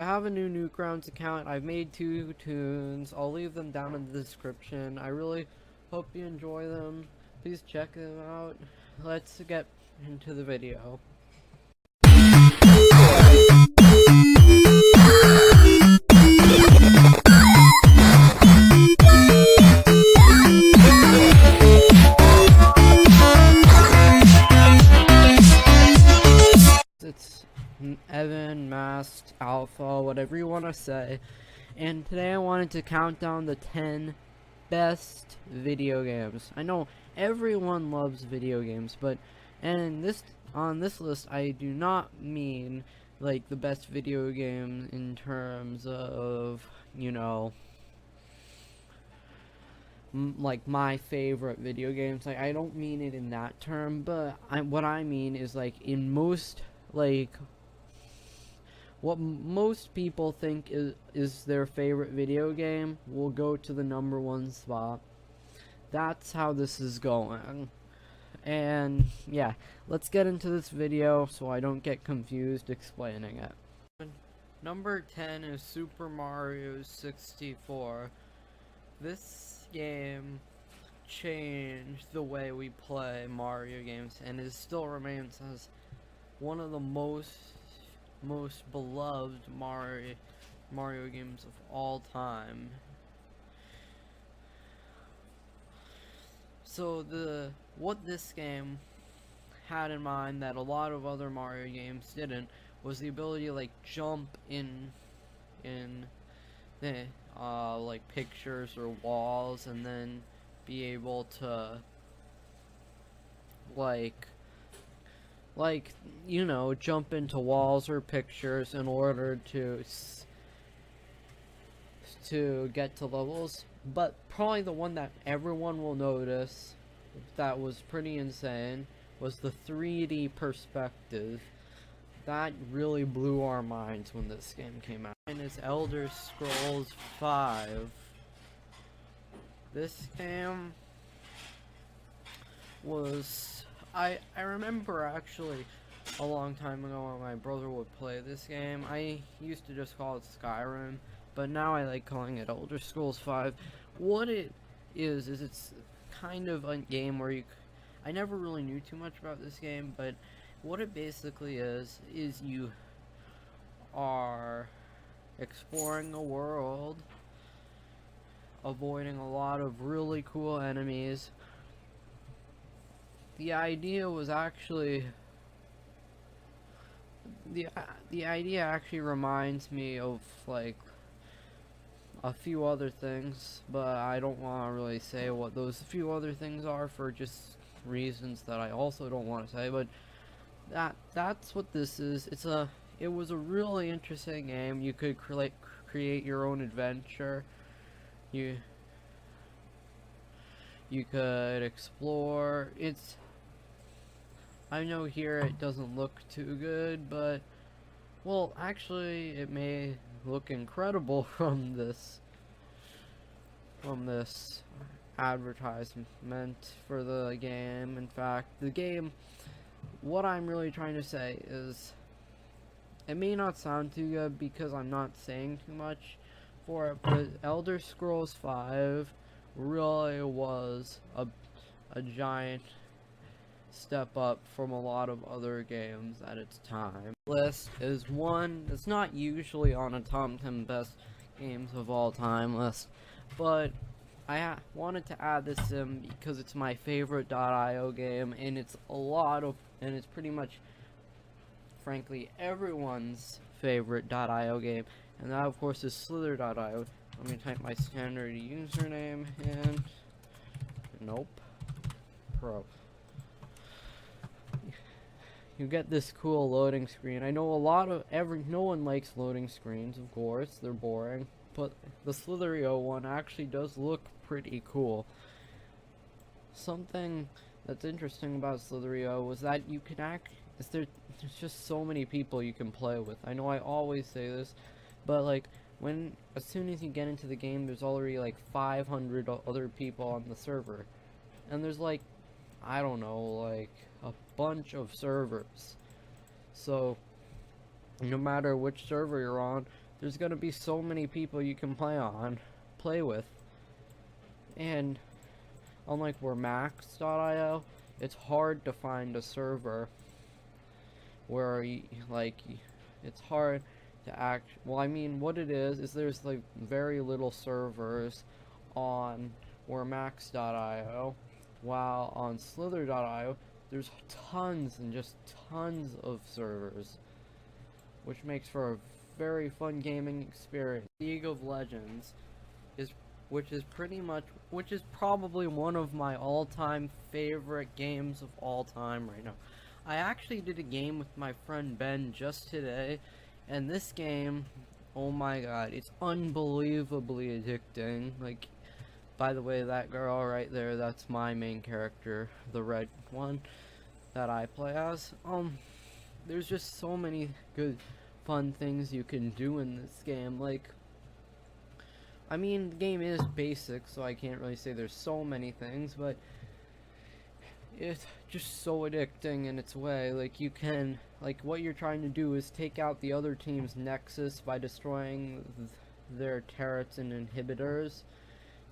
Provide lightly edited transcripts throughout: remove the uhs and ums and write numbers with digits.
I have a new newgrounds account. I've made 2 tunes. I'll leave them down in the description. I really hope you enjoy them. Please check them out. Let's get into the video. It's Evan, Masked, Alpha, whatever you want to say. And today I wanted to count down the 10 best video games. I know everyone loves video games, but on this list I do not mean like the best video game in terms of, you know, like my favorite video games. Like, I don't mean it in that term, but what I mean is like in most, like, what most people think is their favorite video game will go to the #1 spot. That's how this is going. And yeah, let's get into this video so I don't get confused explaining it. Number 10 is Super Mario 64. This game changed the way we play Mario games, and it still remains as one of the most beloved Mario games of all time. So what this game had in mind that a lot of other Mario games didn't was the ability to like jump in like pictures or walls, and then be able to like you know, jump into walls or pictures in order to get to levels. But probably the one that everyone will notice that was pretty insane was the 3D perspective. That really blew our minds when this game came out. And it's Elder Scrolls 5. This game was, I remember actually a long time ago when my brother would play this game. I used to just call it Skyrim, but now I like calling it Elder Scrolls 5. What it is it's kind of a game where I never really knew too much about this game, but what it basically is you are exploring a world, avoiding a lot of really cool enemies. The idea was actually the idea actually reminds me of like a few other things, but I don't want to really say what those few other things are for just reasons that I also don't want to say. But that's what this is. It was a really interesting game. You could create your own adventure. You could explore. I know here it doesn't look too good, but well, actually it may look incredible from this advertisement for the game. In fact, the game, what I'm really trying to say is, it may not sound too good because I'm not saying too much for it, but Elder Scrolls 5 really was a giant step up from a lot of other games at its time. List is one that's not usually on a top 10 best games of all time list, but I wanted to add this in because it's my favorite .io game, and it's pretty much, frankly, everyone's favorite .io game, and that of course is Slither.io. Let me type my standard username in. Nope. Pro. You get this cool loading screen. I know no one likes loading screens, of course, they're boring, but the Slither.io one actually does look pretty cool. Something that's interesting about Slither.io was that you can there's just so many people you can play with. I know I always say this, but like as soon as you get into the game, there's already like 500 other people on the server, and there's like, I don't know, like a bunch of servers. So no matter which server you're on, there's gonna be so many people you can play with. And unlike where max.io, it's hard to find a server where it's hard to well, I mean, what it is there's like very little servers on where max.io, while on slither.io there's tons and just tons of servers, which makes for a very fun gaming experience. League of Legends which is probably one of my all-time favorite games of all time right now. I actually did a game with my friend Ben just today, and this game, oh my god, it's unbelievably addicting. Like, by the way, that girl right there, that's my main character, the red one that I play as. There's just so many good, fun things you can do in this game. Like, I mean, the game is basic, so I can't really say there's so many things, but it's just so addicting in its way. Like, you can, like, what you're trying to do is take out the other team's nexus by destroying their turrets and inhibitors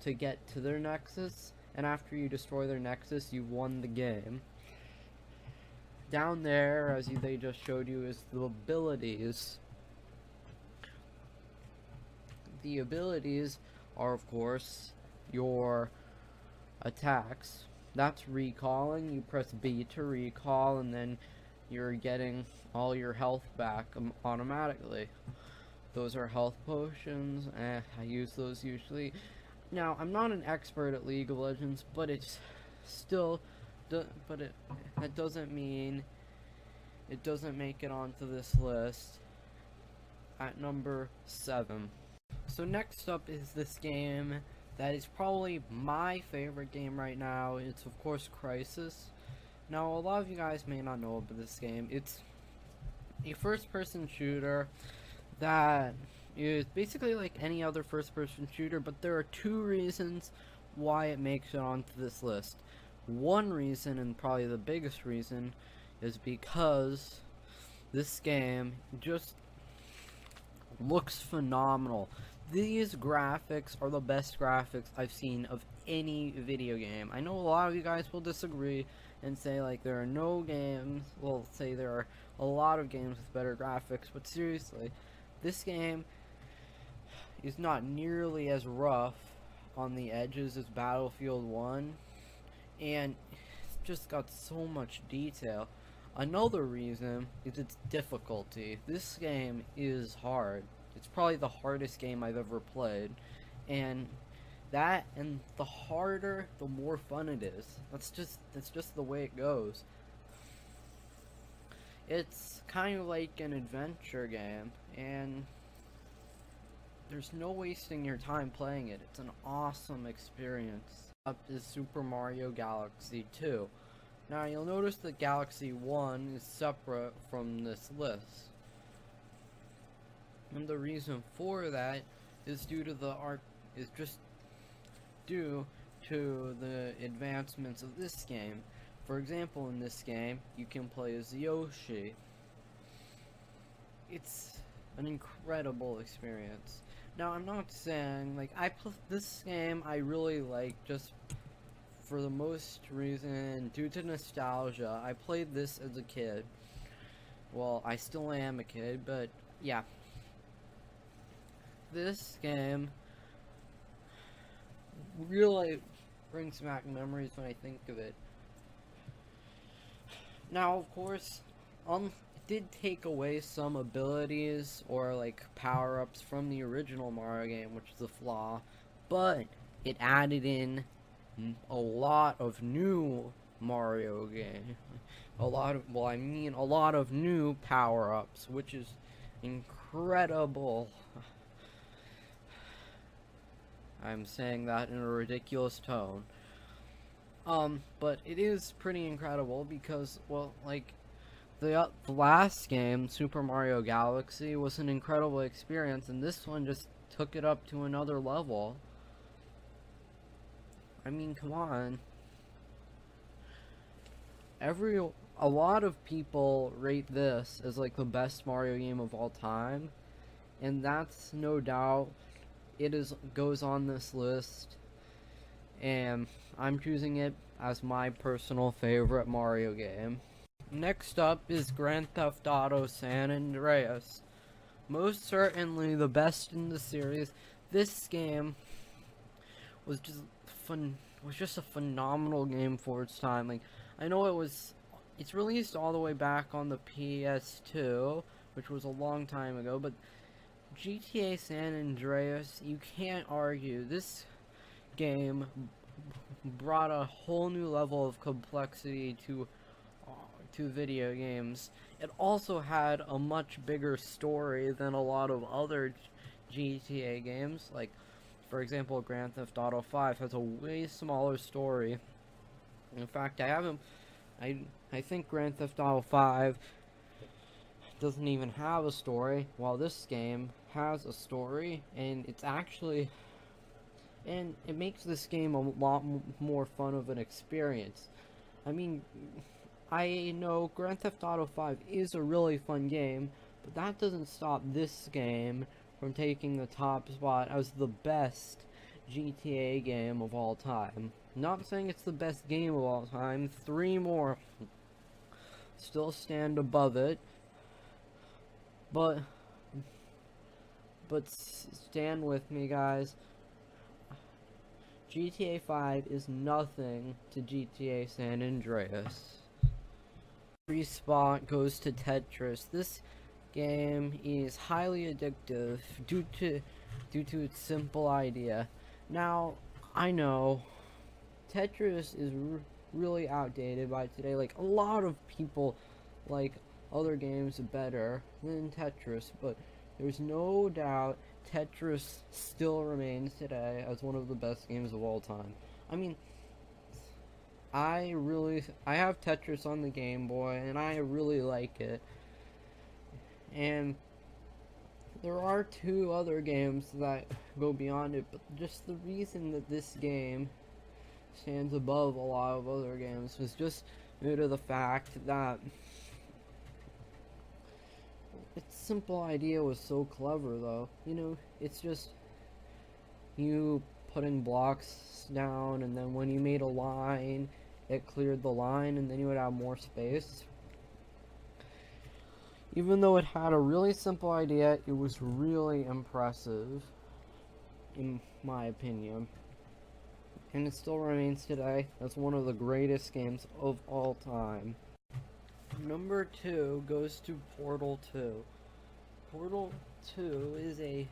to get to their nexus, and after you destroy their nexus, you won the game. Down there, as they just showed you, is the abilities. The abilities are, of course, your attacks. That's recalling. You press B to recall, and then you're getting all your health back automatically. Those are health potions. I use those usually. Now, I'm not an expert at League of Legends, but it's still, that doesn't mean it doesn't make it onto this list at number 7. So next up is this game that is probably my favorite game right now. It's of course Crysis. Now, a lot of you guys may not know about this game. It's a first-person shooter that is basically like any other first-person shooter, but there are 2 reasons why it makes it onto this list. One reason, and probably the biggest reason, is because this game just looks phenomenal. These graphics are the best graphics I've seen of any video game. I know a lot of you guys will disagree and say like there are no games, well, say there are a lot of games with better graphics, but seriously, this game is not nearly as rough on the edges as Battlefield 1, and it's just got so much detail. Another reason is its difficulty. This game is hard. It's probably the hardest game I've ever played, and the harder, the more fun it is. That's just the way it goes. It's kind of like an adventure game, and there's no wasting your time playing it. It's an awesome experience. Up is Super Mario Galaxy 2. Now you'll notice that Galaxy 1 is separate from this list. And the reason for that is due to the advancements of this game. For example, in this game, you can play as Yoshi. It's an incredible experience. Now, I'm not saying, like, this game I really like just for the most reason due to nostalgia. I played this as a kid. Well, I still am a kid, but yeah. This game really brings back memories when I think of it. Now, of course, it did take away some abilities or like power-ups from the original Mario game, which is a flaw, but it added in a lot of new Mario game. A lot of new power-ups, which is incredible. I'm saying that in a ridiculous tone. But it is pretty incredible because, well, like, the last game, Super Mario Galaxy, was an incredible experience, and this one just took it up to another level. I mean, come on. A lot of people rate this as, like, the best Mario game of all time, and that's no doubt goes on this list, and I'm choosing it as my personal favorite Mario game. Next up is Grand Theft Auto San Andreas. Most certainly the best in the series. This game was just a phenomenal game for its time. Like, I know it's released all the way back on the PS2, which was a long time ago, but GTA San Andreas, you can't argue. This game brought a whole new level of complexity to video games. It also had a much bigger story than a lot of other GTA games. Like, for example, Grand Theft Auto 5 has a way smaller story. In fact, I think Grand Theft Auto 5 doesn't even have a story, while this game has a story, and it makes this game a lot more fun of an experience. I mean, I know Grand Theft Auto 5 is a really fun game, but that doesn't stop this game from taking the top spot as the best GTA game of all time. Not saying it's the best game of all time, 3 more still stand above it, but stand with me, guys. GTA 5 is nothing to GTA San Andreas. Free spot goes to Tetris. This game is highly addictive due to its simple idea. Now, I know Tetris is really outdated by today. Like, a lot of people like other games better than Tetris, but there's no doubt Tetris still remains today as one of the best games of all time. I mean, I have Tetris on the Game Boy, and I really like it. And there are 2 other games that go beyond it, but just the reason that this game stands above a lot of other games was just due to the fact that its simple idea was so clever, though. You know, it's just you putting blocks down, and then when you made a line, it cleared the line, and then you would have more space. Even though it had a really simple idea, it was really impressive, in my opinion. And it still remains today as one of the greatest games of all time. Number 2 goes to Portal 2. Portal 2 is a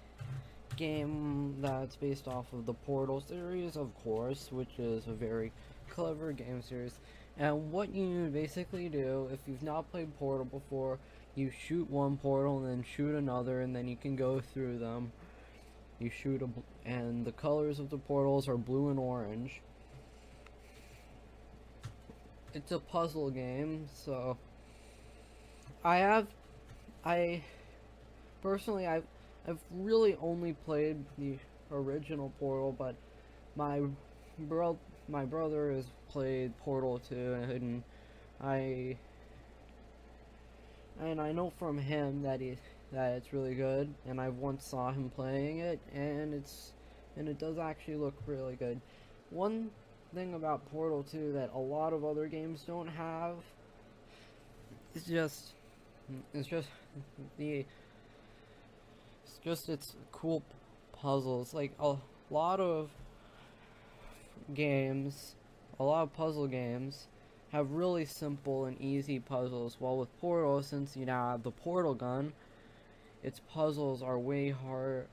game that's based off of the Portal series, of course, which is a very clever game series. And what you basically do, if you've not played Portal before, you shoot one portal and then shoot another, and then you can go through them. You shoot and the colors of the portals are blue and orange. It's a puzzle game, so I've really only played the original Portal, but my brother has played Portal 2, and I know from him that it's really good, and I once saw him playing it, and it does actually look really good. One thing about Portal 2 that a lot of other games don't have is just its cool puzzles. Like, a lot of puzzle games have really simple and easy puzzles, while with Portal, since you now have the portal gun, its puzzles are way harder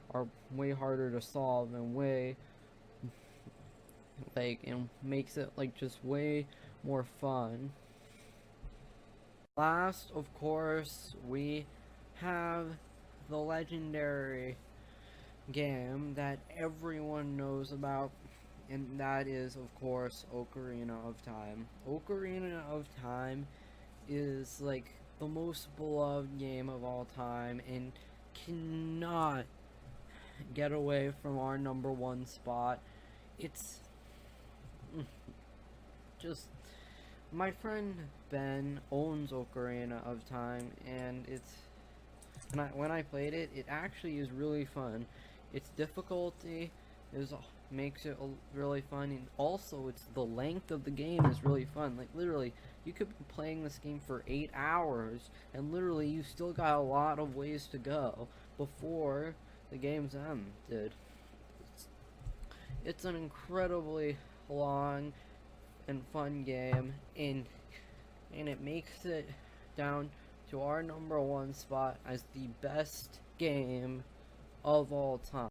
to solve, and and makes it just way more fun. Last, of course, we have the legendary game that everyone knows about, and that is, of course, Ocarina of Time. Ocarina of Time is like the most beloved game of all time, and cannot get away from our number 1 spot. It's just, my friend Ben owns Ocarina of Time, and when I played it, it actually is really fun. Its difficulty is makes it really fun, and also it's the length of the game is really fun. Like literally, you could be playing this game for 8 hours, and literally you still got a lot of ways to go before the game's ended. It's an incredibly long and fun game, and it makes it down to our #1 spot as the best game of all time.